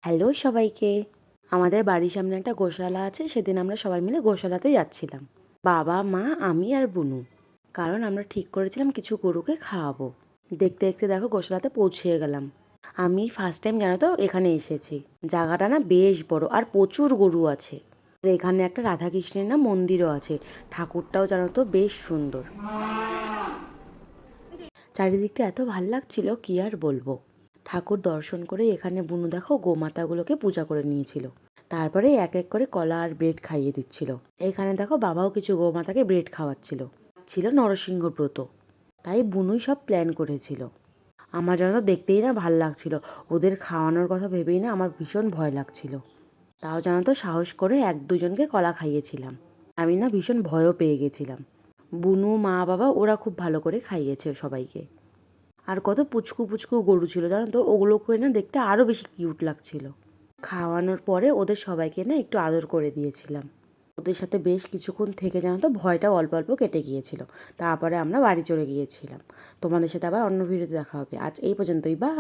Hello সবাইকে। আমাদের বাড়ির সামনে একটা গোশালা আছে, সেদিন আমরা সবাই মিলে গোশালাতে যাচ্ছিলাম। বাবা, মা, আমি আর বুনু। কারণ আমরা ঠিক করেছিলাম কিছু গরুকে খাওয়াবো। দেখতে দেখতে দেখো গোশালাতে পৌঁছে গেলাম। আমি ফার্স্ট টাইম জানো তো এখানে এসেছি। জায়গাটা না বেশ বড় আর প্রচুর গরু আছে। আর এখানে একটা রাধাকৃষ্ণের না মন্দিরও আছে। ঠাকুরটাও জানো তো বেশ সুন্দর। চারিদিকটা এত ভাল লাগছিল কি আর বলবো। ঠাকুর দর্শন করে এখানে বুনু দেখো গোমাতাগুলোকে পূজা করে নিয়েছিল। তারপরে এক এক করে কলা আর ব্রেড খাইয়ে দিচ্ছিল। এখানে দেখো বাবাও কিছু গোমাতাকে ব্রেড খাওয়াচ্ছিল। ছিল নরসিংহ ব্রত, তাই বুনুই সব প্ল্যান করেছিল। আমার যেন তো দেখতেই না ভাল লাগছিল। ওদের খাওয়ানোর কথা ভেবেই না আমার ভীষণ ভয় লাগছিল। তাও জানো তো সাহস করে এক দুজনকে কলা খাইয়েছিলাম। আমি না ভীষণ ভয়ও পেয়ে গেছিলাম। বুনু, মা, বাবা ওরা খুব ভালো করে খাইয়েছে সবাইকে। আর কত পুচকু পুচকু গরু ছিল জানো তো, ওগুলোকে না দেখতে আরও বেশি কিউট লাগছিল। খাওয়ানোর পরে ওদের সবাইকে না একটু আদর করে দিয়েছিলাম। ওদের সাথে বেশ কিছুক্ষণ থেকে জানো তো ভয়টাও অল্প অল্প কেটে গিয়েছিল। তারপরে আমরা বাড়ি চলে গিয়েছিলাম। তোমাদের সাথে আবার অন্য ভিডিওতে দেখা হবে। আজ এই পর্যন্তই, বাই।